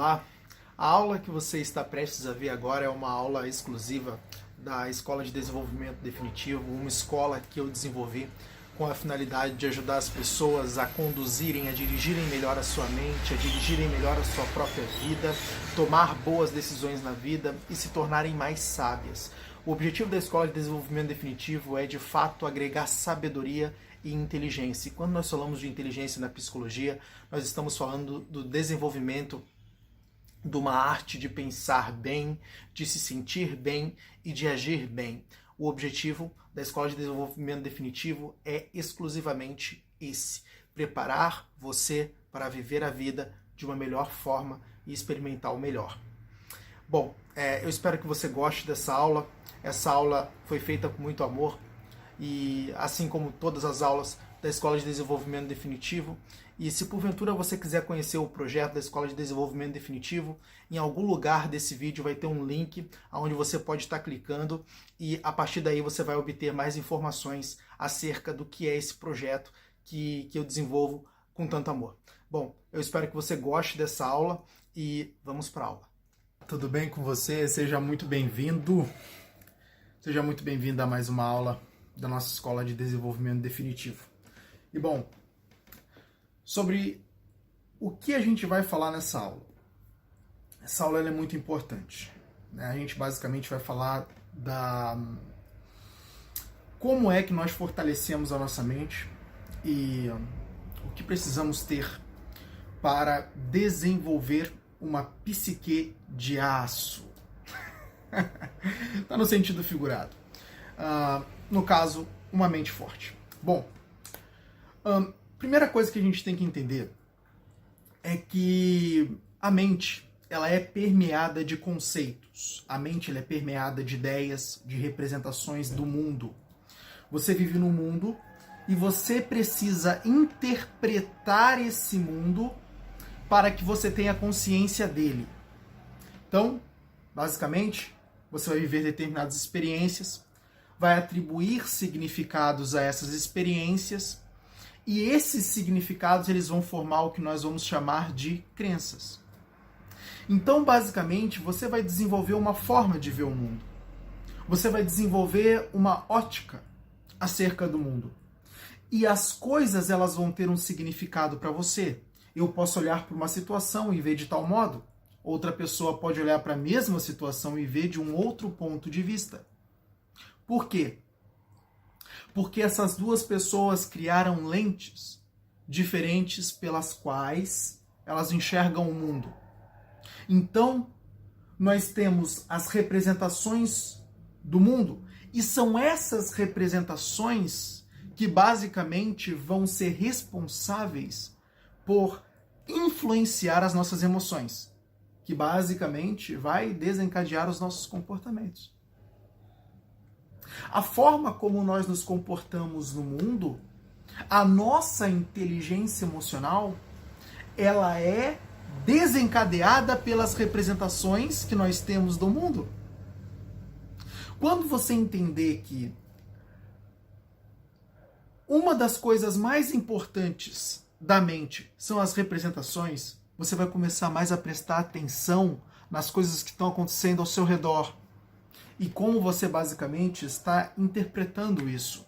Olá, a aula que você está prestes a ver agora é uma aula exclusiva da Escola de Desenvolvimento Definitivo, uma escola que eu desenvolvi com a finalidade de ajudar as pessoas a conduzirem, a dirigirem melhor a sua mente, a dirigirem melhor a sua própria vida, tomar boas decisões na vida e se tornarem mais sábias. O objetivo da Escola de Desenvolvimento Definitivo é, de fato, agregar sabedoria e inteligência. E quando nós falamos de inteligência na psicologia, nós estamos falando do desenvolvimento de uma arte de pensar bem, de se sentir bem e de agir bem. O objetivo da Escola de Desenvolvimento Definitivo é exclusivamente esse: preparar você para viver a vida de uma melhor forma e experimentar o melhor. Bom, eu espero que você goste dessa aula. Essa aula foi feita com muito amor e, assim como todas as aulas da Escola de Desenvolvimento Definitivo, e se porventura você quiser conhecer o projeto da Escola de Desenvolvimento Definitivo, em algum lugar desse vídeo vai ter um link onde você pode estar clicando e a partir daí você vai obter mais informações acerca do que é esse projeto que eu desenvolvo com tanto amor. Bom, eu espero que você goste dessa aula e vamos para a aula. Tudo bem com você? Seja muito bem-vindo. Seja muito bem-vindo a mais uma aula da nossa Escola de Desenvolvimento Definitivo. E bom, sobre o que a gente vai falar nessa aula. Essa aula é muito importante, né? A gente basicamente vai falar da como é que nós fortalecemos a nossa mente e o que precisamos ter para desenvolver uma psique de aço. Tá no sentido figurado. No caso, uma mente forte. Bom, primeira coisa que a gente tem que entender é que a mente, ela é permeada de conceitos. A mente, ela é permeada de ideias, de representações do mundo. Você vive num mundo e você precisa interpretar esse mundo para que você tenha consciência dele. Então, basicamente, você vai viver determinadas experiências, vai atribuir significados a essas experiências, e esses significados eles vão formar o que nós vamos chamar de crenças. Então, basicamente, você vai desenvolver uma forma de ver o mundo. Você vai desenvolver uma ótica acerca do mundo. E as coisas elas vão ter um significado para você. Eu posso olhar para uma situação e ver de tal modo. Outra pessoa pode olhar para a mesma situação e ver de um outro ponto de vista. Por quê? Porque essas duas pessoas criaram lentes diferentes pelas quais elas enxergam o mundo. Então, nós temos as representações do mundo, e são essas representações que basicamente vão ser responsáveis por influenciar as nossas emoções, que basicamente vai desencadear os nossos comportamentos. A forma como nós nos comportamos no mundo, a nossa inteligência emocional, ela é desencadeada pelas representações que nós temos do mundo. Quando você entender que uma das coisas mais importantes da mente são as representações, você vai começar mais a prestar atenção nas coisas que estão acontecendo ao seu redor e como você basicamente está interpretando isso.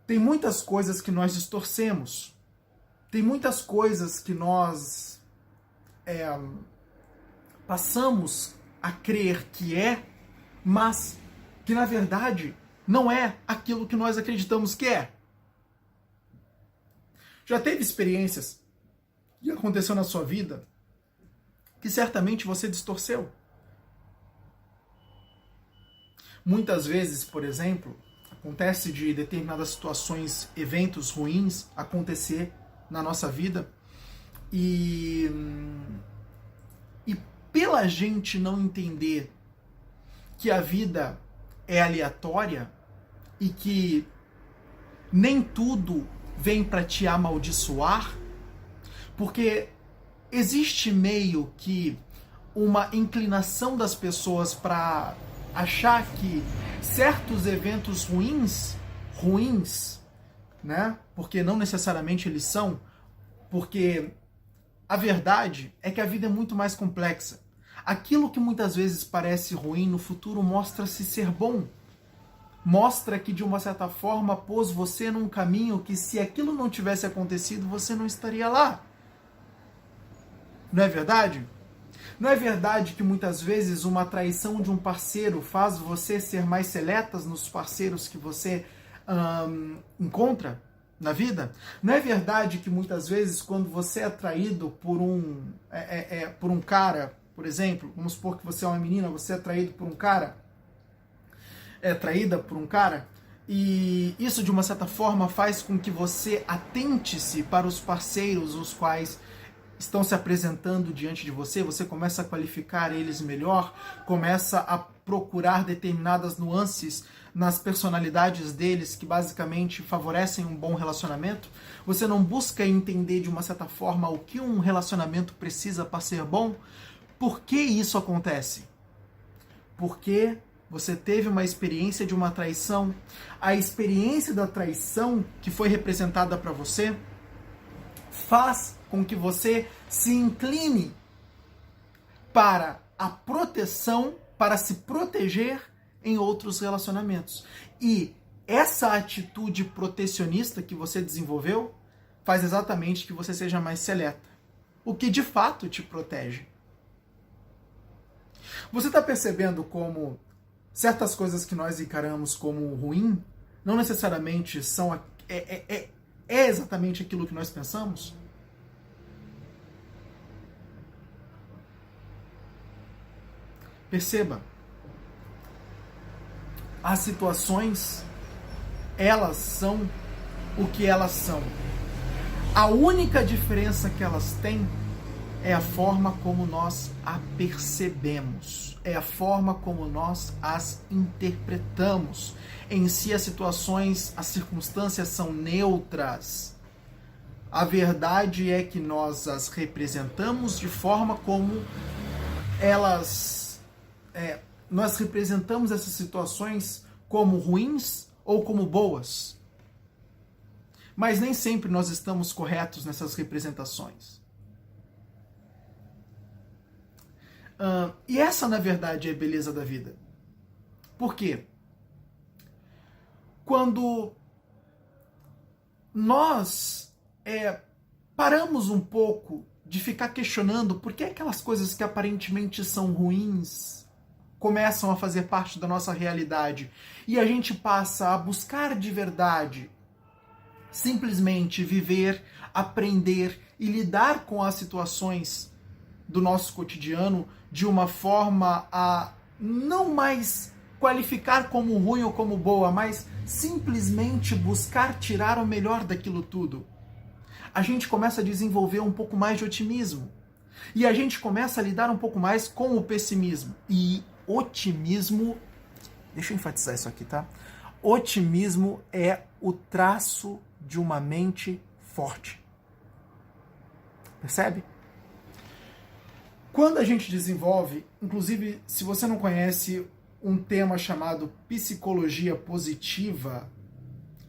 Tem muitas coisas que nós distorcemos, tem muitas coisas que nós passamos a crer que é, mas que na verdade não é aquilo que nós acreditamos que é. Já teve experiências que aconteceu na sua vida que certamente você distorceu? Muitas vezes, por exemplo, acontece de determinadas situações, eventos ruins acontecer na nossa vida e pela gente não entender que a vida é aleatória e que nem tudo vem para te amaldiçoar, porque existe meio que uma inclinação das pessoas para achar que certos eventos ruins, né? Porque não necessariamente eles são, porque a verdade é que a vida é muito mais complexa. Aquilo que muitas vezes parece ruim no futuro mostra-se ser bom. Mostra que, de uma certa forma, pôs você num caminho que, se aquilo não tivesse acontecido, você não estaria lá. Não é verdade? Não é verdade que muitas vezes uma traição de um parceiro faz você ser mais seletas nos parceiros que você encontra na vida? Não é verdade que muitas vezes, quando você é traído por um cara, por exemplo, vamos supor que você é uma menina, você é traído por um cara, é traída por um cara, e isso de uma certa forma faz com que você atente-se para os parceiros os quais estão se apresentando diante de você, você começa a qualificar eles melhor, começa a procurar determinadas nuances nas personalidades deles que basicamente favorecem um bom relacionamento. Você não busca entender de uma certa forma o que um relacionamento precisa para ser bom. Por que isso acontece? Porque você teve uma experiência de uma traição. A experiência da traição que foi representada para você faz com que você se incline para a proteção, para se proteger em outros relacionamentos. E essa atitude protecionista que você desenvolveu faz exatamente que você seja mais seleta, o que de fato te protege. Você está percebendo como certas coisas que nós encaramos como ruim não necessariamente são exatamente aquilo que nós pensamos? Perceba, as situações, elas são o que elas são. A única diferença que elas têm é a forma como nós a percebemos, é a forma como nós as interpretamos. Em si, as situações, as circunstâncias são neutras. A verdade é que nós as representamos de forma como elas... nós representamos essas situações como ruins ou como boas. Mas nem sempre nós estamos corretos nessas representações. E essa, na verdade, é a beleza da vida. Por quê? Quando nós paramos um pouco de ficar questionando por que aquelas coisas que aparentemente são ruins começam a fazer parte da nossa realidade e a gente passa a buscar de verdade simplesmente viver, aprender e lidar com as situações do nosso cotidiano de uma forma a não mais qualificar como ruim ou como boa, mas simplesmente buscar tirar o melhor daquilo tudo. A gente começa a desenvolver um pouco mais de otimismo. E a gente começa a lidar um pouco mais com o pessimismo. E otimismo, deixa eu enfatizar isso aqui, tá? Otimismo é o traço de uma mente forte. Percebe? Quando a gente desenvolve, inclusive, se você não conhece um tema chamado psicologia positiva,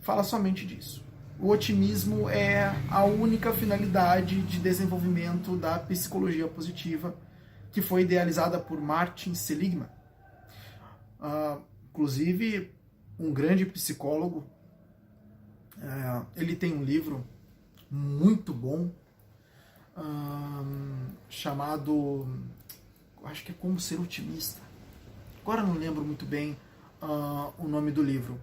fala somente disso. O otimismo é a única finalidade de desenvolvimento da psicologia positiva, que foi idealizada por Martin Seligman. Inclusive, um grande psicólogo. Ele tem um livro muito bom, chamado, acho que é Como Ser Otimista. Agora não lembro muito bem o nome do livro.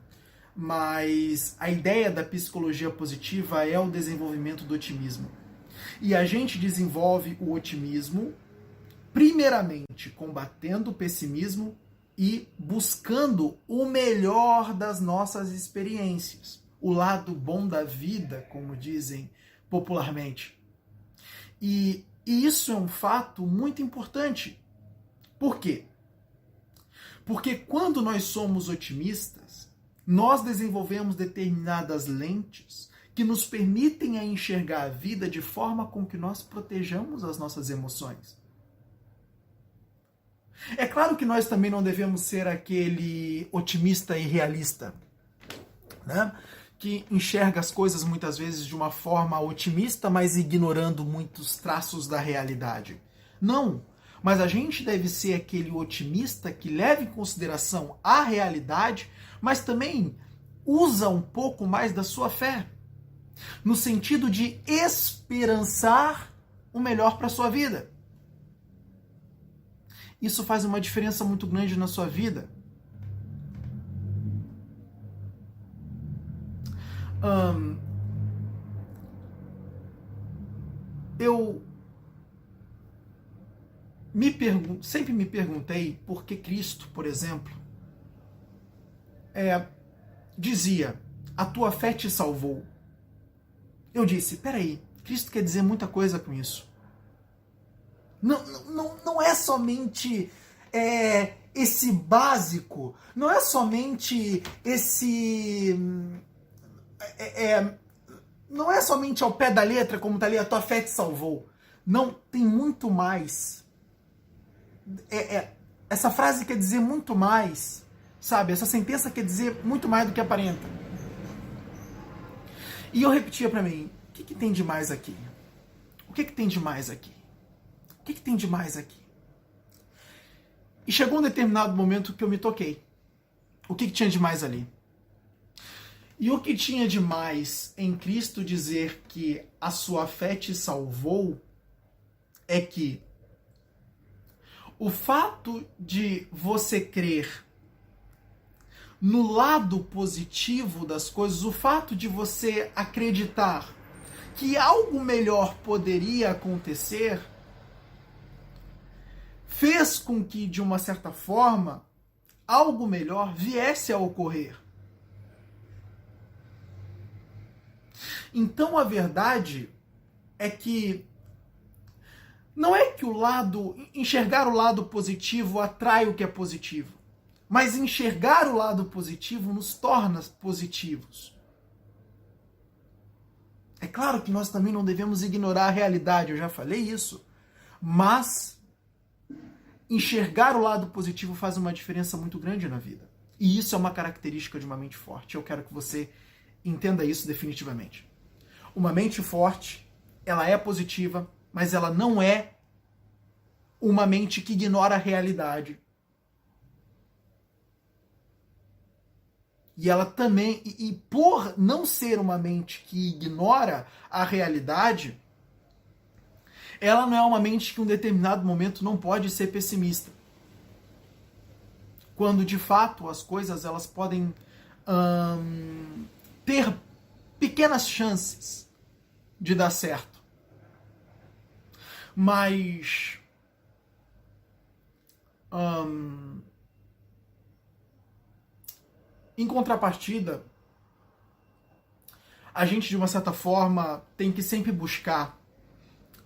Mas a ideia da psicologia positiva é o desenvolvimento do otimismo. E a gente desenvolve o otimismo, primeiramente, combatendo o pessimismo e buscando o melhor das nossas experiências. O lado bom da vida, como dizem popularmente. E isso é um fato muito importante. Por quê? Porque quando nós somos otimistas, nós desenvolvemos determinadas lentes que nos permitem a enxergar a vida de forma com que nós protejamos as nossas emoções. É claro que nós também não devemos ser aquele otimista irrealista, né? que enxerga as coisas muitas vezes de uma forma otimista, mas ignorando muitos traços da realidade. Não, mas a gente deve ser aquele otimista que leva em consideração a realidade, mas também usa um pouco mais da sua fé, no sentido de esperançar o melhor para a sua vida. Isso faz uma diferença muito grande na sua vida. Eu sempre me perguntei por que Cristo, por exemplo, dizia, a tua fé te salvou. Eu disse, peraí, Cristo quer dizer muita coisa com isso. Não é somente esse básico, não é somente esse... não é somente ao pé da letra, como está ali, a tua fé te salvou. Não, tem muito mais. Essa frase quer dizer muito mais, sabe? Essa sentença quer dizer muito mais do que aparenta. E eu repetia para mim, o que tem de mais aqui? O que tem de mais aqui? O que tem de mais aqui? E chegou um determinado momento que eu me toquei. O que tinha de mais ali? E o que tinha de mais em Cristo dizer que a sua fé te salvou é que o fato de você crer no lado positivo das coisas, o fato de você acreditar que algo melhor poderia acontecer, fez com que, de uma certa forma, algo melhor viesse a ocorrer. Então a verdade é que não é que enxergar o lado positivo atrai o que é positivo, mas enxergar o lado positivo nos torna positivos. É claro que nós também não devemos ignorar a realidade, eu já falei isso, mas enxergar o lado positivo faz uma diferença muito grande na vida. E isso é uma característica de uma mente forte. Eu quero que você entenda isso definitivamente. Uma mente forte, ela é positiva, mas ela não é uma mente que ignora a realidade. E ela também, e por não ser uma mente que ignora a realidade, ela não é uma mente que em um determinado momento não pode ser pessimista. Quando de fato as coisas elas podem ter pequenas chances de dar certo. Mas em contrapartida, a gente de uma certa forma tem que sempre buscar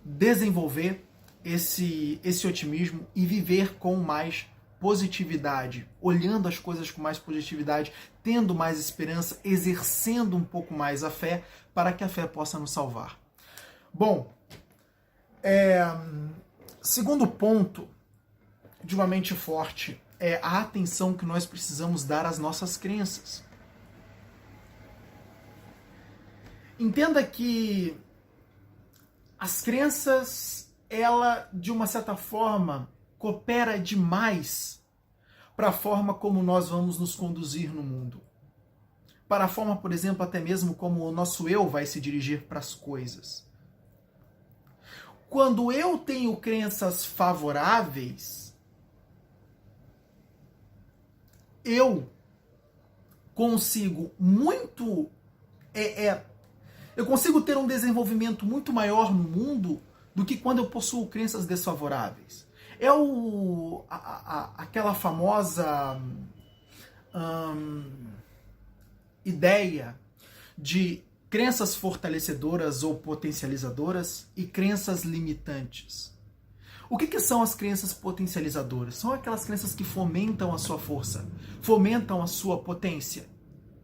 desenvolver esse otimismo e viver com mais positividade, olhando as coisas com mais positividade, tendo mais esperança, exercendo um pouco mais a fé, para que a fé possa nos salvar. Bom, segundo ponto de uma mente forte é a atenção que nós precisamos dar às nossas crenças. Entenda que as crenças, ela, de uma certa forma, coopera demais para a forma como nós vamos nos conduzir no mundo. Para a forma, por exemplo, até mesmo como o nosso eu vai se dirigir para as coisas. Quando eu tenho crenças favoráveis, eu consigo eu consigo ter um desenvolvimento muito maior no mundo do que quando eu possuo crenças desfavoráveis. Aquela famosa ideia de crenças fortalecedoras ou potencializadoras e crenças limitantes. O que são as crenças potencializadoras? São aquelas crenças que fomentam a sua força, fomentam a sua potência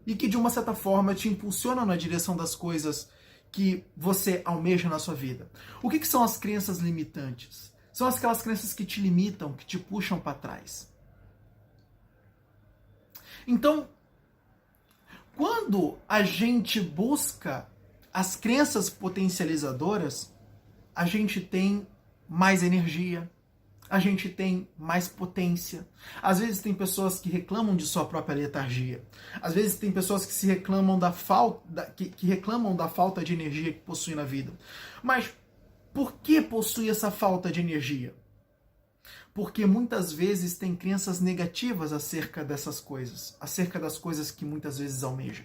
e que de uma certa forma te impulsionam na direção das coisas que você almeja na sua vida. O que são as crenças limitantes? São aquelas crenças que te limitam, que te puxam para trás. Então, Quando a gente busca as crenças potencializadoras, a gente tem mais energia, a gente tem mais potência. Às vezes tem pessoas que reclamam de sua própria letargia. Às vezes tem pessoas que se reclamam da falta, que reclamam da falta de energia que possuem na vida. Mas por que possui essa falta de energia? Porque muitas vezes tem crenças negativas acerca dessas coisas, acerca das coisas que muitas vezes almejam.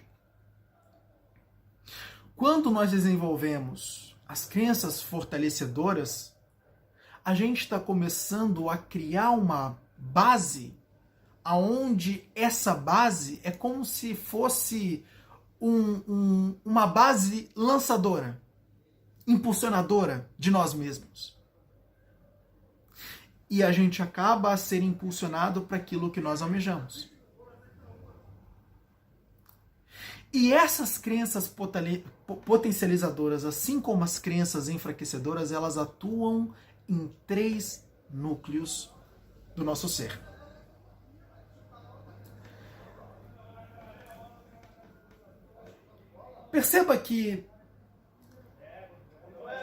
Quando nós desenvolvemos as crenças fortalecedoras, a gente está começando a criar uma base, aonde essa base é como se fosse uma base lançadora, impulsionadora de nós mesmos. E a gente acaba a ser impulsionado para aquilo que nós almejamos. E essas crenças potencializadoras, assim como as crenças enfraquecedoras, elas atuam em 3 núcleos do nosso ser. Perceba que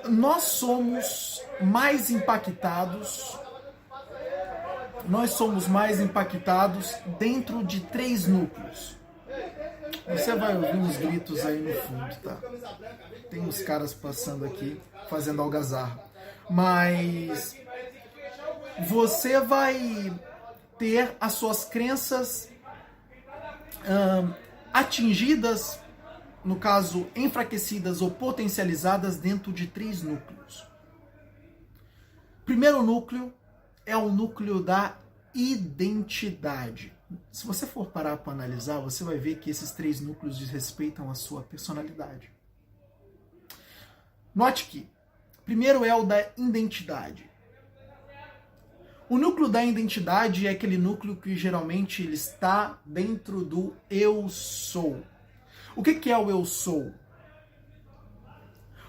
nós somos mais impactados dentro de 3 núcleos. Você vai ouvir uns gritos aí no fundo, tá? Tem uns caras passando aqui, fazendo algazarra. Mas você vai ter as suas crenças atingidas, no caso, enfraquecidas ou potencializadas dentro de 3 núcleos. Primeiro núcleo é o núcleo da identidade. Se você for parar para analisar, você vai ver que esses 3 núcleos desrespeitam a sua personalidade. Note que primeiro é o da identidade. O núcleo da identidade é aquele núcleo que geralmente ele está dentro do eu sou. O que é o eu sou?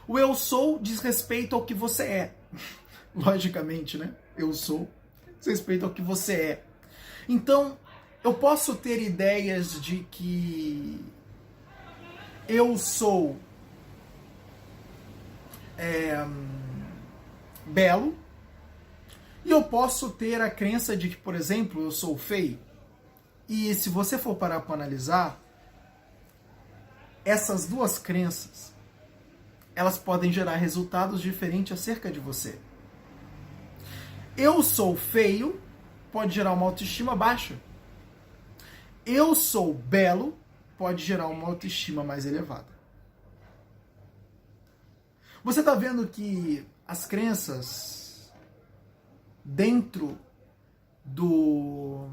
O eu sou diz respeito ao que você é. Logicamente, né? Eu sou diz respeito ao que você é. Então, eu posso ter ideias de que eu sou belo, e eu posso ter a crença de que, por exemplo, eu sou feio. E se você for parar para analisar, essas 2 crenças, elas podem gerar resultados diferentes acerca de você. Eu sou feio pode gerar uma autoestima baixa. Eu sou belo pode gerar uma autoestima mais elevada. Você está vendo que as crenças dentro do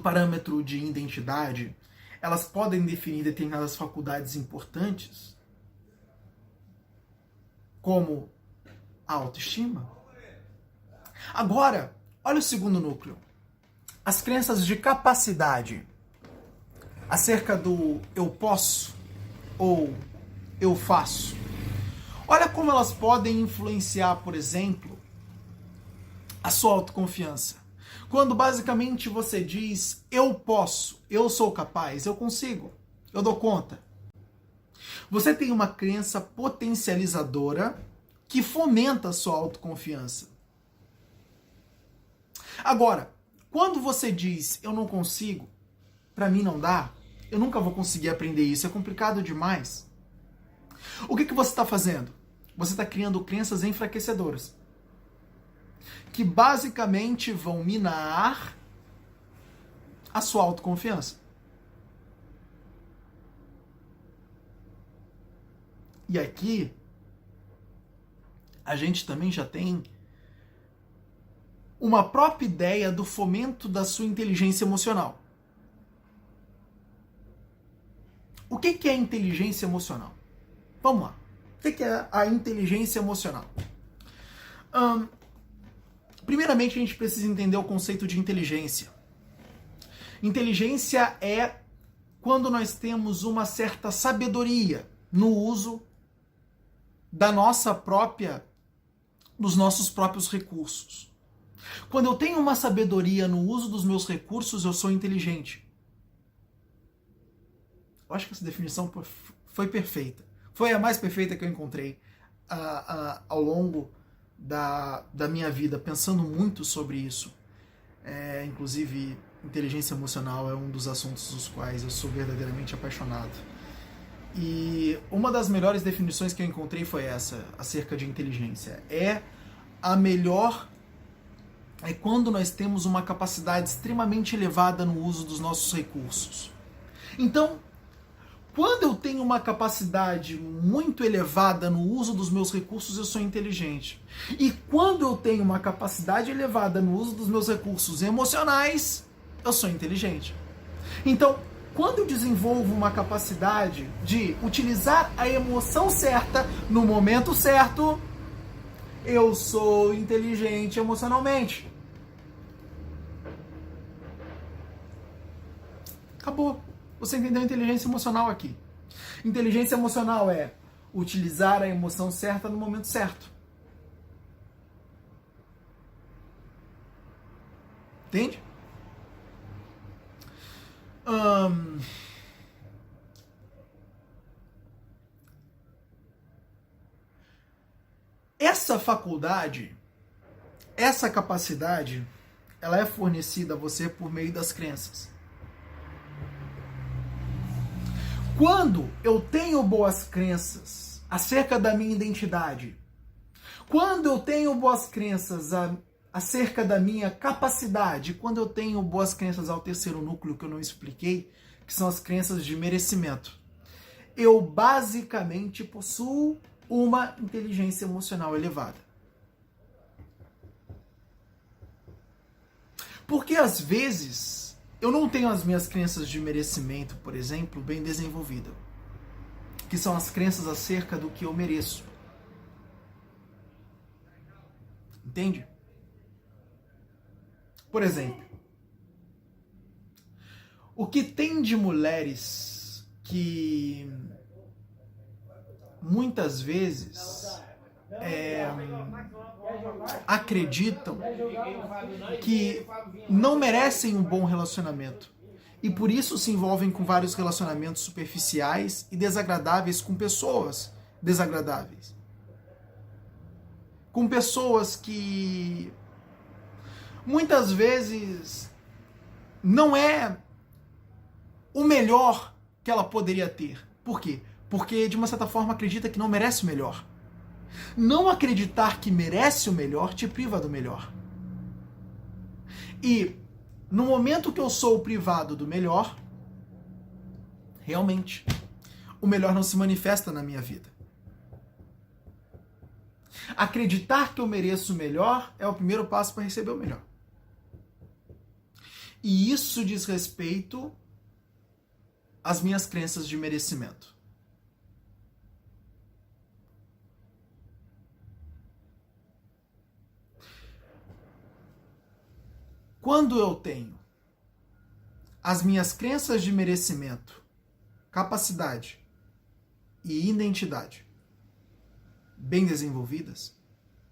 parâmetro de identidade, elas podem definir determinadas faculdades importantes, como a autoestima. Agora, olha o segundo núcleo. As crenças de capacidade acerca do eu posso ou eu faço. Olha como elas podem influenciar, por exemplo, a sua autoconfiança. Quando basicamente você diz eu posso, eu sou capaz, eu consigo, eu dou conta. Você tem uma crença potencializadora que fomenta a sua autoconfiança. Agora, quando você diz eu não consigo, pra mim não dá, eu nunca vou conseguir aprender isso, é complicado demais. O que você está fazendo? Você está criando crenças enfraquecedoras, que basicamente vão minar a sua autoconfiança. E aqui, a gente também já tem uma própria ideia do fomento da sua inteligência emocional. O que é inteligência emocional? Vamos lá. O que é a inteligência emocional? Primeiramente, a gente precisa entender o conceito de inteligência. Inteligência é quando nós temos uma certa sabedoria no uso dos nossos próprios recursos. Quando eu tenho uma sabedoria no uso dos meus recursos, eu sou inteligente. Eu acho que essa definição foi perfeita. Foi a mais perfeita que eu encontrei ao longo da minha vida, pensando muito sobre isso. Inclusive, inteligência emocional é um dos assuntos dos quais eu sou verdadeiramente apaixonado. E uma das melhores definições que eu encontrei foi essa, acerca de inteligência. É quando nós temos uma capacidade extremamente elevada no uso dos nossos recursos. Então, quando eu tenho uma capacidade muito elevada no uso dos meus recursos, eu sou inteligente. E quando eu tenho uma capacidade elevada no uso dos meus recursos emocionais, eu sou inteligente. Então, quando eu desenvolvo uma capacidade de utilizar a emoção certa no momento certo, eu sou inteligente emocionalmente. Acabou. Você entendeu a inteligência emocional aqui. Inteligência emocional é utilizar a emoção certa no momento certo. Entende? Essa faculdade, essa capacidade, ela é fornecida a você por meio das crenças. Quando eu tenho boas crenças acerca da minha identidade, quando eu tenho boas crenças acerca da minha capacidade, quando eu tenho boas crenças ao terceiro núcleo que eu não expliquei, que são as crenças de merecimento, eu basicamente possuo uma inteligência emocional elevada. Porque às vezes eu não tenho as minhas crenças de merecimento, por exemplo, bem desenvolvidas, que são as crenças acerca do que eu mereço. Entende? Por exemplo, o que tem de mulheres que muitas vezes acreditam que não merecem um bom relacionamento e por isso se envolvem com vários relacionamentos superficiais e desagradáveis com pessoas desagradáveis. Com pessoas que muitas vezes não é o melhor que ela poderia ter. Por quê? Porque, de uma certa forma, acredita que não merece o melhor. Não acreditar que merece o melhor te priva do melhor. E, no momento que eu sou privado do melhor, realmente, o melhor não se manifesta na minha vida. Acreditar que eu mereço o melhor é o primeiro passo para receber o melhor. E isso diz respeito às minhas crenças de merecimento. Quando eu tenho as minhas crenças de merecimento, capacidade e identidade bem desenvolvidas,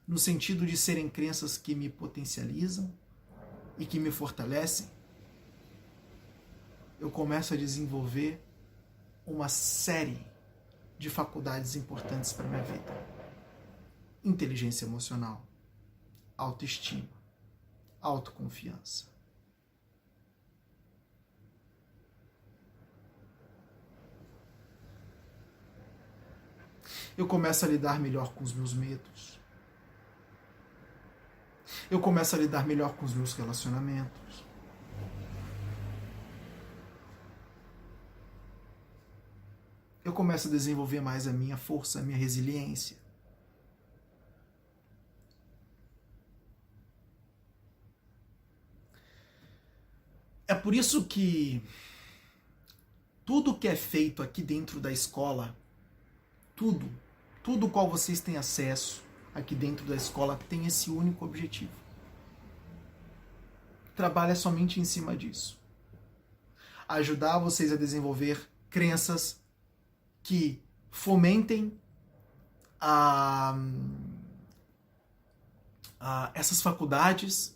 no sentido de serem crenças que me potencializam e que me fortalecem, eu começo a desenvolver uma série de faculdades importantes para a minha vida. Inteligência emocional, autoestima, autoconfiança. Eu começo a lidar melhor com os meus medos. Eu começo a lidar melhor com os meus relacionamentos. Eu começo a desenvolver mais a minha força, a minha resiliência. É por isso que tudo que é feito aqui dentro da escola, tudo qual vocês têm acesso aqui dentro da escola tem esse único objetivo. Trabalha somente em cima disso. Ajudar vocês a desenvolver crenças que fomentem essas faculdades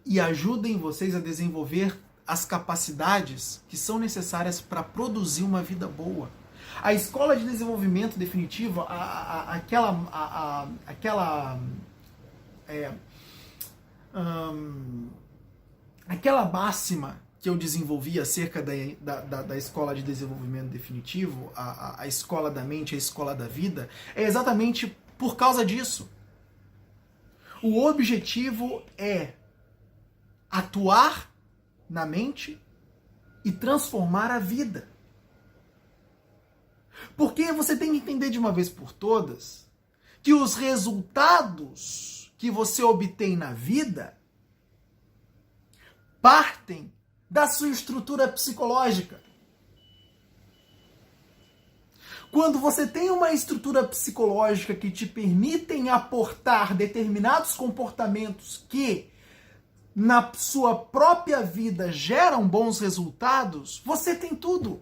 e ajudem vocês a desenvolver as capacidades que são necessárias para produzir uma vida boa. A escola de desenvolvimento definitivo, aquela máxima que eu desenvolvi acerca da escola de desenvolvimento definitivo, a escola da mente, a escola da vida, é exatamente por causa disso. O objetivo é atuar na mente e transformar a vida. Porque você tem que entender de uma vez por todas que os resultados que você obtém na vida partem da sua estrutura psicológica. Quando você tem uma estrutura psicológica que te permitem aportar determinados comportamentos que na sua própria vida geram bons resultados, você tem tudo.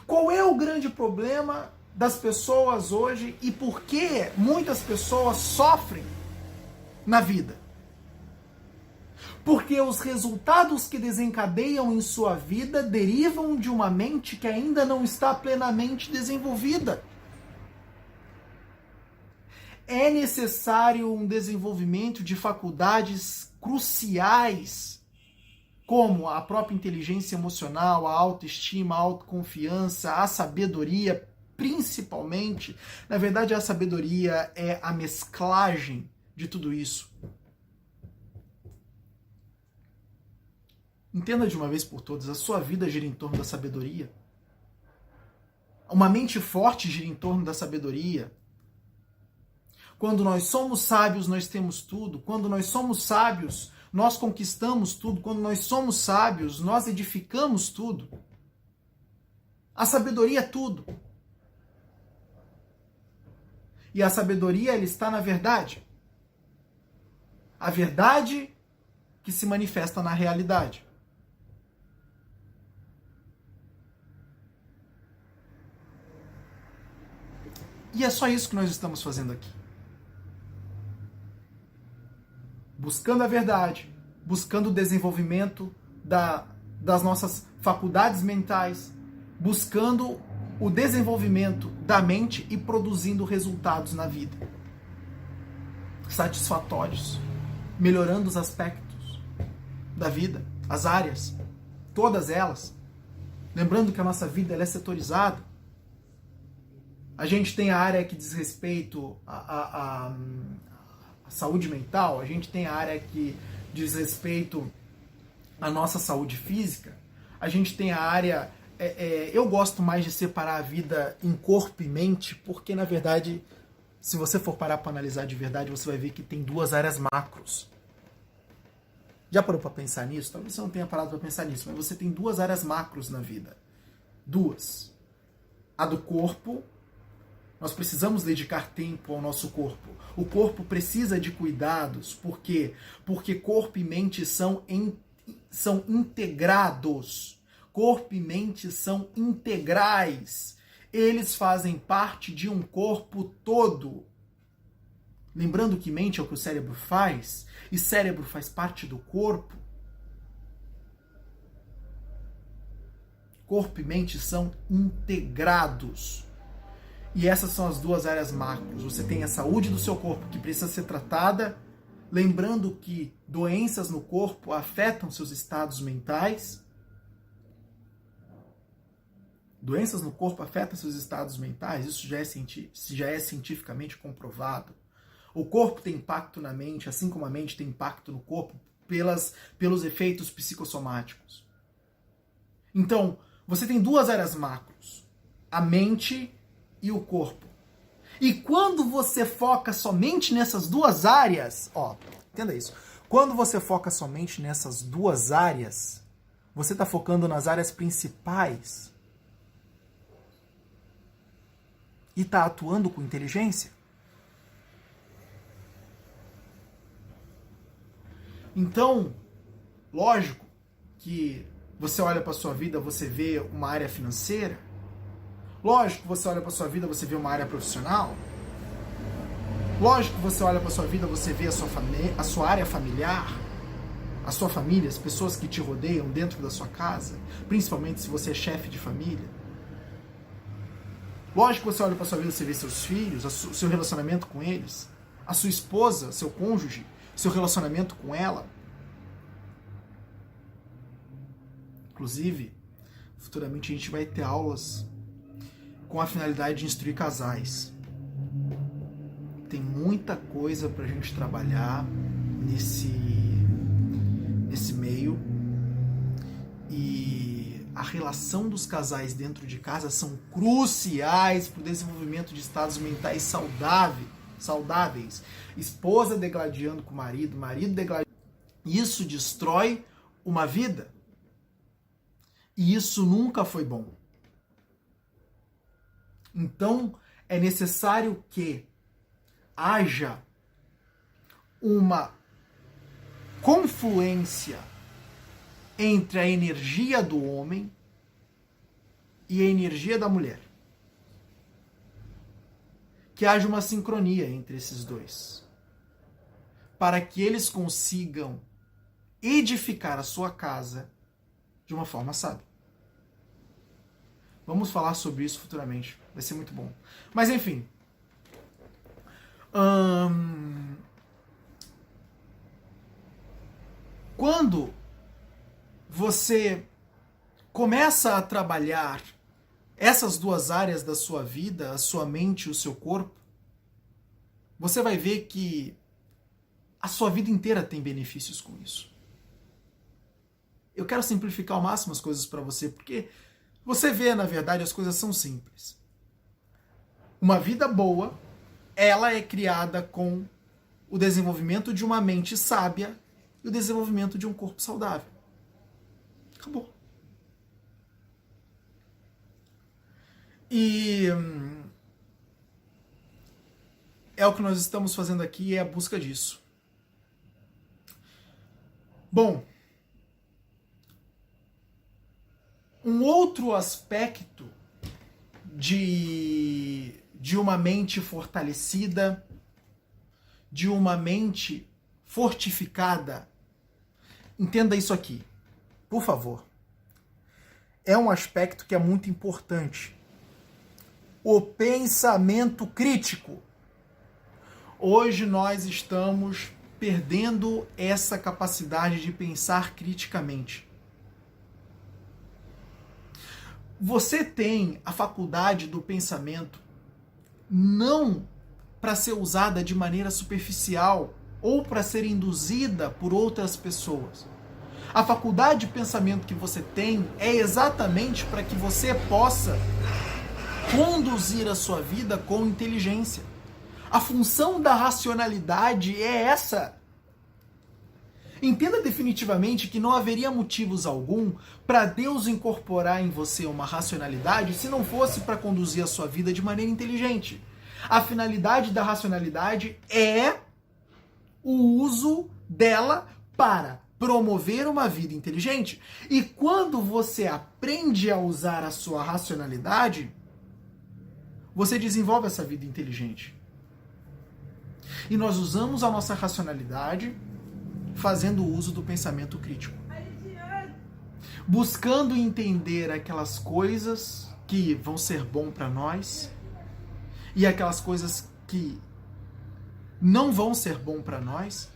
Qual é o grande problema das pessoas hoje e por que muitas pessoas sofrem na vida? Porque os resultados que desencadeiam em sua vida derivam de uma mente que ainda não está plenamente desenvolvida. É necessário um desenvolvimento de faculdades cruciais, como a própria inteligência emocional, a autoestima, a autoconfiança, a sabedoria, principalmente. Na verdade, a sabedoria é a mesclagem de tudo isso. Entenda de uma vez por todas, a sua vida gira em torno da sabedoria. Uma mente forte gira em torno da sabedoria. Quando nós somos sábios, nós temos tudo. Quando nós somos sábios, nós conquistamos tudo. Quando nós somos sábios, nós edificamos tudo. A sabedoria é tudo. E a sabedoria, ela está na verdade. A verdade que se manifesta na realidade. E é só isso que nós estamos fazendo aqui. Buscando a verdade, buscando o desenvolvimento das nossas faculdades mentais, buscando o desenvolvimento da mente e produzindo resultados na vida satisfatórios, melhorando os aspectos da vida, as áreas, todas elas. Lembrando que a nossa vida ela é setorizada. A gente tem a área que diz respeito à saúde mental, a gente tem a área que diz respeito à nossa saúde física, a gente tem a área... eu gosto mais de separar a vida em corpo e mente, porque, na verdade, se você for parar para analisar de verdade, você vai ver que tem duas áreas macros. Já parou para pensar nisso? Talvez você não tenha parado para pensar nisso, mas você tem duas áreas macros na vida. Duas. A do corpo. Nós precisamos dedicar tempo ao nosso corpo. O corpo precisa de cuidados. Por quê? Porque corpo e mente são integrados. Corpo e mente são integrais. Eles fazem parte de um corpo todo. Lembrando que mente é o que o cérebro faz, e cérebro faz parte do corpo. Corpo e mente são integrados. E essas são as duas áreas macros. Você tem a saúde do seu corpo, que precisa ser tratada, lembrando que doenças no corpo afetam seus estados mentais. Doenças no corpo afetam seus estados mentais, isso já é cientificamente comprovado. O corpo tem impacto na mente, assim como a mente tem impacto no corpo, pelos efeitos psicossomáticos. Então, você tem duas áreas macros, a mente e o corpo. E quando você foca somente nessas duas áreas, entenda isso, quando você foca somente nessas duas áreas, você está focando nas áreas principais e está atuando com inteligência. Então, lógico que você olha para a sua vida, você vê uma área financeira. Lógico que você olha para a sua vida, você vê uma área profissional. Lógico que você olha para a sua vida, você vê a sua área familiar. a sua família, as pessoas que te rodeiam dentro da sua casa, principalmente se você é chefe de família. Lógico que você olha para sua vida, você vê seus filhos, o seu relacionamento com eles, a sua esposa, seu cônjuge, seu relacionamento com ela. Inclusive, futuramente a gente vai ter aulas com a finalidade de instruir casais. Tem muita coisa pra gente trabalhar nesse meio. E a relação dos casais dentro de casa são cruciais para o desenvolvimento de estados mentais saudáveis. Esposa degladiando com o marido, marido degladiando. Isso destrói uma vida. E isso nunca foi bom. Então, é necessário que haja uma confluência entre a energia do homem e a energia da mulher. Que haja uma sincronia entre esses dois. Para que eles consigam edificar a sua casa de uma forma sábia. Vamos falar sobre isso futuramente. Vai ser muito bom. Mas enfim. Quando você começa a trabalhar essas duas áreas da sua vida, a sua mente e o seu corpo, você vai ver que a sua vida inteira tem benefícios com isso. Eu quero simplificar ao máximo as coisas para você, porque você vê, na verdade, as coisas são simples. Uma vida boa, ela é criada com o desenvolvimento de uma mente sábia e o desenvolvimento de um corpo saudável. Acabou. E é o que nós estamos fazendo aqui, é a busca disso. Bom, um outro aspecto de uma mente fortalecida, de uma mente fortificada, entenda isso aqui, por favor. É um aspecto que é muito importante. O pensamento crítico. Hoje nós estamos perdendo essa capacidade de pensar criticamente. Você tem a faculdade do pensamento não para ser usada de maneira superficial ou para ser induzida por outras pessoas. A faculdade de pensamento que você tem é exatamente para que você possa conduzir a sua vida com inteligência. A função da racionalidade é essa. Entenda definitivamente que não haveria motivos algum para Deus incorporar em você uma racionalidade se não fosse para conduzir a sua vida de maneira inteligente. A finalidade da racionalidade é o uso dela para promover uma vida inteligente. E quando você aprende a usar a sua racionalidade, você desenvolve essa vida inteligente. E nós usamos a nossa racionalidade fazendo uso do pensamento crítico. Buscando entender aquelas coisas que vão ser bom para nós e aquelas coisas que não vão ser bom para nós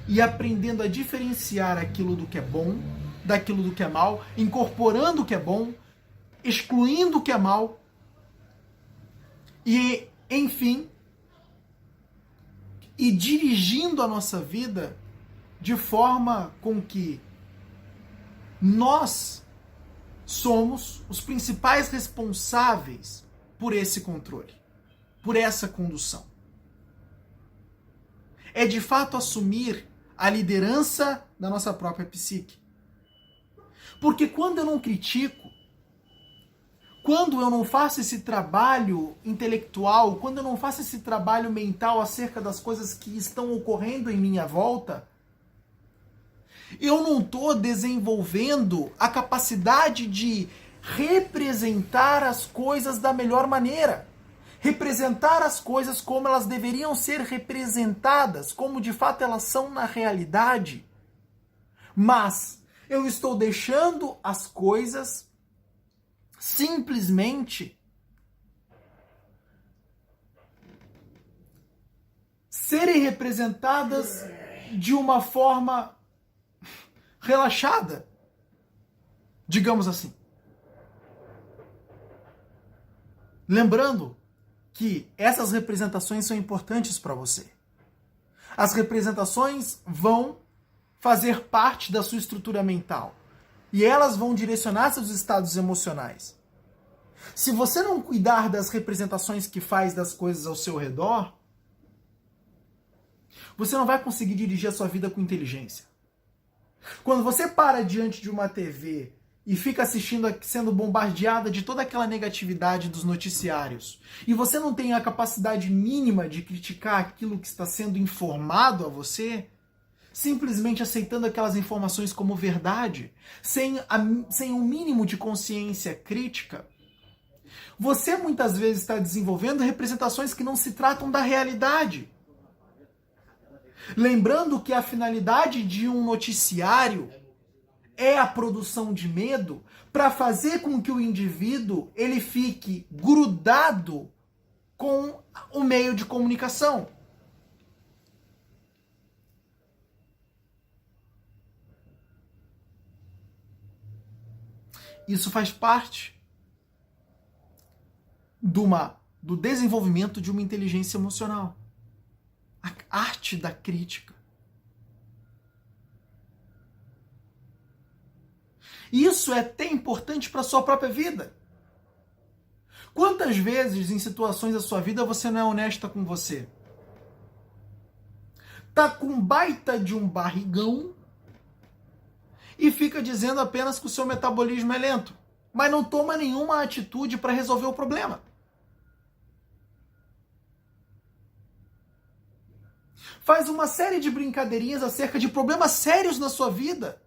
e aprendendo a diferenciar aquilo do que é bom daquilo do que é mal, incorporando o que é bom, excluindo o que é mal e, enfim, e dirigindo a nossa vida de forma com que nós somos os principais responsáveis por esse controle, por essa condução. É de fato assumir a liderança da nossa própria psique. Porque quando eu não critico, quando eu não faço esse trabalho intelectual, quando eu não faço esse trabalho mental acerca das coisas que estão ocorrendo em minha volta, eu não estou desenvolvendo a capacidade de representar as coisas da melhor maneira. Representar as coisas como elas deveriam ser representadas, como de fato elas são na realidade. Mas eu estou deixando as coisas simplesmente serem representadas de uma forma relaxada, digamos assim. Lembrando que essas representações são importantes para você. As representações vão fazer parte da sua estrutura mental e elas vão direcionar seus estados emocionais. Se você não cuidar das representações que faz das coisas ao seu redor, você não vai conseguir dirigir a sua vida com inteligência. Quando você para diante de uma TV e fica assistindo, sendo bombardeada de toda aquela negatividade dos noticiários, e você não tem a capacidade mínima de criticar aquilo que está sendo informado a você, simplesmente aceitando aquelas informações como verdade, sem um mínimo de consciência crítica, você muitas vezes está desenvolvendo representações que não se tratam da realidade. Lembrando que a finalidade de um noticiário é a produção de medo para fazer com que o indivíduo ele fique grudado com o meio de comunicação. Isso faz parte do desenvolvimento de uma inteligência emocional. A arte da crítica. Isso é até importante para a sua própria vida. Quantas vezes em situações da sua vida você não é honesta com você? Tá com um baita de um barrigão e fica dizendo apenas que o seu metabolismo é lento, mas não toma nenhuma atitude para resolver o problema. Faz uma série de brincadeirinhas acerca de problemas sérios na sua vida.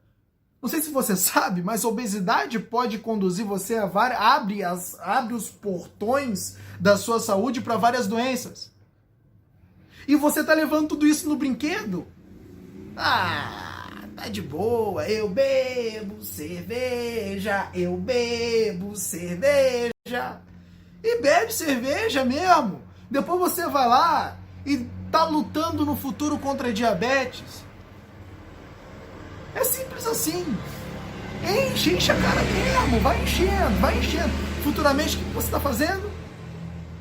Não sei se você sabe, mas a obesidade pode conduzir você a abre os portões da sua saúde para várias doenças. E você tá levando tudo isso no brinquedo? Ah, tá de boa, eu bebo cerveja. E bebe cerveja mesmo. Depois você vai lá e tá lutando no futuro contra a diabetes. É simples assim. Enche a cara mesmo, vai enchendo. Futuramente, o que você está fazendo?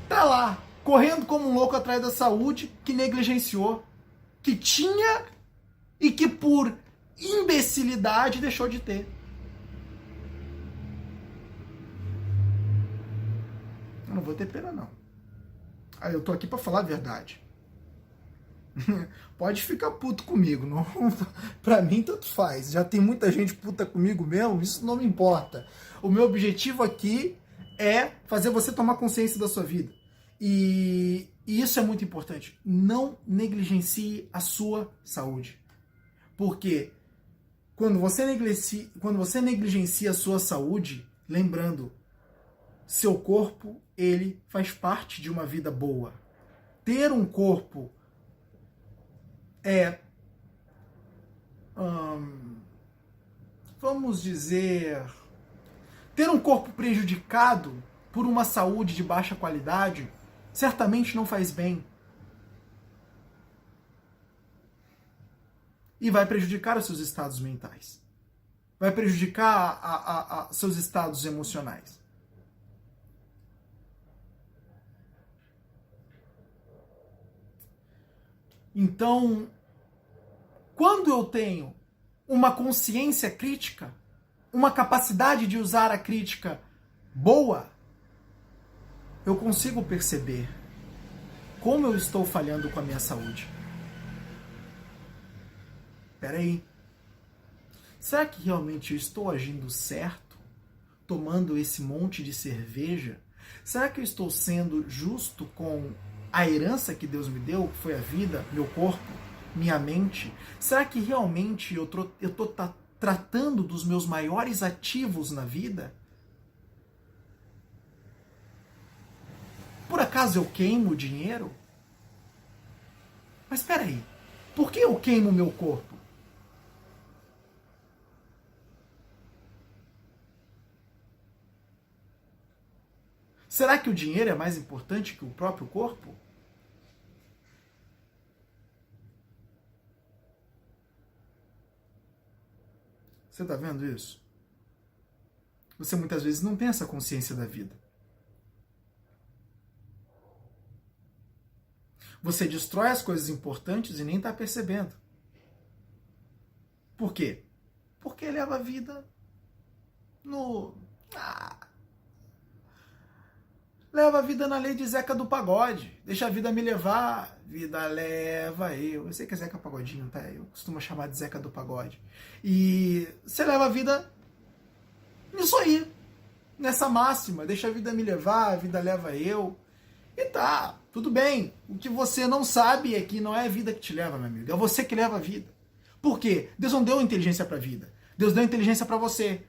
Tá lá, correndo como um louco atrás da saúde, que negligenciou, que tinha e que por imbecilidade deixou de ter. Eu não vou ter pena, não. Eu tô aqui para falar a verdade. Pode ficar puto comigo, não, pra mim tanto faz. Já tem muita gente puta comigo mesmo, isso não me importa. O meu objetivo aqui é fazer você tomar consciência da sua vida. E isso é muito importante. Não negligencie a sua saúde. Porque quando você negligencia a sua saúde, lembrando, seu corpo, ele faz parte de uma vida boa. Ter um corpo vamos dizer, ter um corpo prejudicado por uma saúde de baixa qualidade, certamente não faz bem. E vai prejudicar os seus estados mentais. Vai prejudicar seus estados emocionais. Então, quando eu tenho uma consciência crítica, uma capacidade de usar a crítica boa, eu consigo perceber como eu estou falhando com a minha saúde. Peraí, será que realmente eu estou agindo certo, tomando esse monte de cerveja? Será que eu estou sendo justo com a herança que Deus me deu, que foi a vida, meu corpo, minha mente? Será que realmente eu estou tratando dos meus maiores ativos na vida? Por acaso eu queimo dinheiro? Mas espera aí, por que eu queimo meu corpo? Será que o dinheiro é mais importante que o próprio corpo? Você está vendo isso? Você muitas vezes não tem essa consciência da vida. Você destrói as coisas importantes e nem está percebendo. Por quê? Porque leva a vida no... Leva a vida na lei de Zeca do Pagode. Deixa a vida me levar. Vida leva eu. Eu sei que é Zeca Pagodinho, tá? Eu costumo chamar de Zeca do Pagode. E você leva a vida nisso aí. Nessa máxima. Deixa a vida me levar, a vida leva eu. E tá, tudo bem. O que você não sabe é que não é a vida que te leva, meu amigo. É você que leva a vida. Por quê? Deus não deu inteligência pra vida. Deus deu inteligência pra você.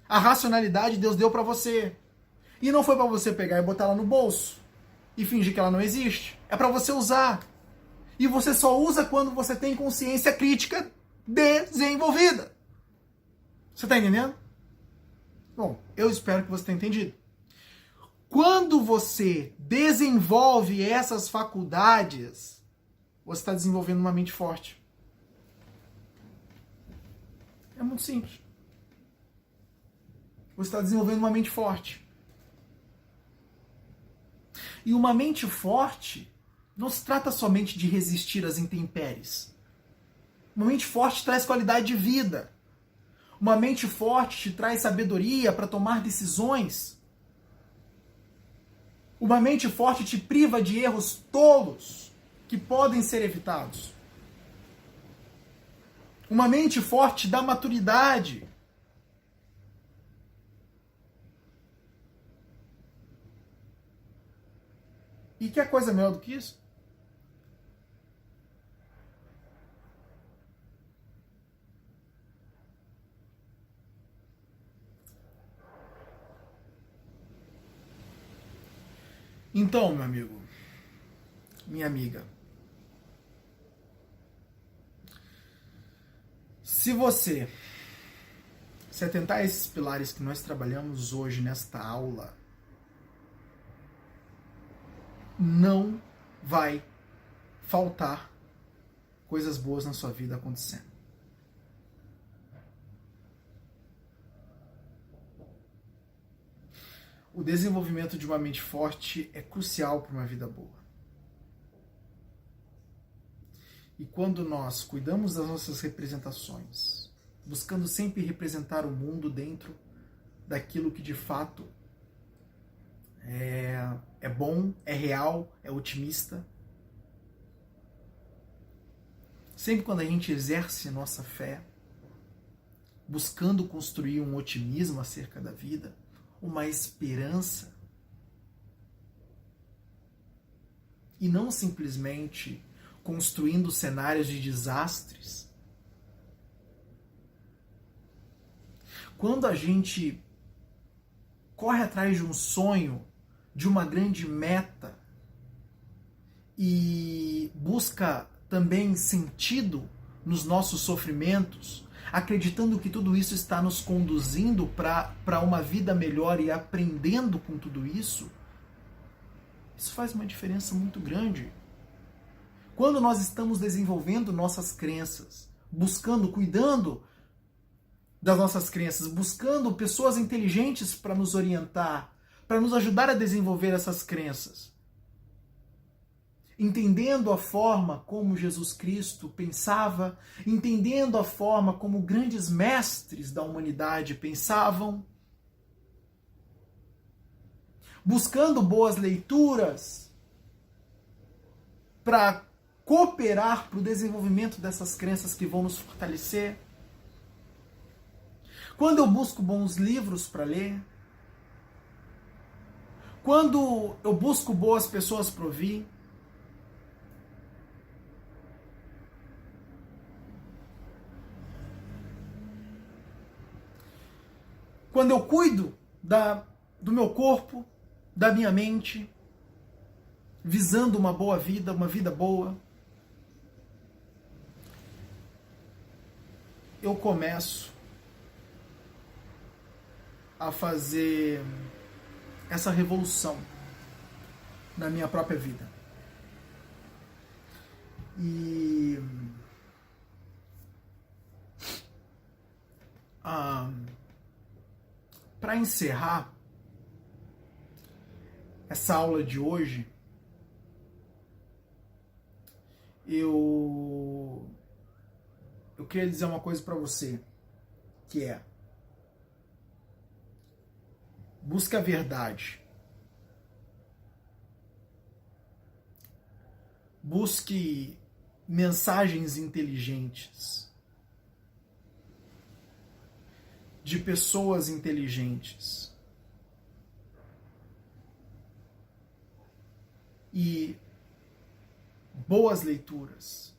A racionalidade Deus deu pra você. E não foi para você pegar e botar ela no bolso e fingir que ela não existe. É para você usar. E você só usa quando você tem consciência crítica desenvolvida. Você está entendendo? Bom, eu espero que você tenha entendido. Quando você desenvolve essas faculdades, você está desenvolvendo uma mente forte. É muito simples. Você está desenvolvendo uma mente forte. E uma mente forte não se trata somente de resistir às intempéries. Uma mente forte traz qualidade de vida. Uma mente forte te traz sabedoria para tomar decisões. Uma mente forte te priva de erros tolos que podem ser evitados. Uma mente forte dá maturidade. E que coisa melhor do que isso? Então, meu amigo, minha amiga, se você se atentar a esses pilares que nós trabalhamos hoje nesta aula, não vai faltar coisas boas na sua vida acontecendo. O desenvolvimento de uma mente forte é crucial para uma vida boa. E quando nós cuidamos das nossas representações, buscando sempre representar o mundo dentro daquilo que de fato é bom, é real, é otimista. Sempre quando a gente exerce nossa fé, buscando construir um otimismo acerca da vida, uma esperança, e não simplesmente construindo cenários de desastres. Quando a gente corre atrás de um sonho, de uma grande meta, e busca também sentido nos nossos sofrimentos, acreditando que tudo isso está nos conduzindo para uma vida melhor e aprendendo com tudo isso, isso faz uma diferença muito grande. Quando nós estamos desenvolvendo nossas crenças, buscando, cuidando das nossas crenças, buscando pessoas inteligentes para nos orientar, para nos ajudar a desenvolver essas crenças, entendendo a forma como Jesus Cristo pensava, entendendo a forma como grandes mestres da humanidade pensavam, buscando boas leituras para cooperar para o desenvolvimento dessas crenças que vão nos fortalecer. Quando eu busco bons livros para ler, quando eu busco boas pessoas para ouvir, quando eu cuido do meu corpo, da minha mente, visando uma boa vida, uma vida boa, eu começo a fazer essa revolução na minha própria vida. E para encerrar essa aula de hoje, eu queria dizer uma coisa para você, que é: busca a verdade. Busque mensagens inteligentes de pessoas inteligentes. E boas leituras.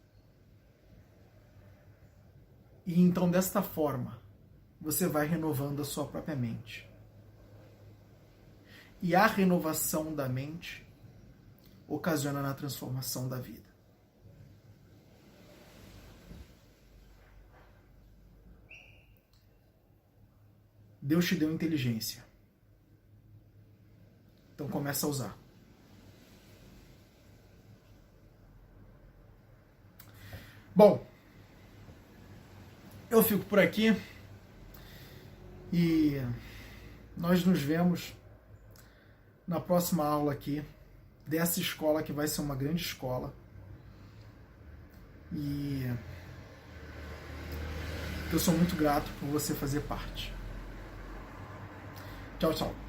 E então, desta forma, você vai renovando a sua própria mente. E a renovação da mente ocasiona na transformação da vida. Deus te deu inteligência. Então começa a usar. Bom, eu fico por aqui e nós nos vemos na próxima aula aqui dessa escola, que vai ser uma grande escola. E eu sou muito grato por você fazer parte. Tchau, tchau.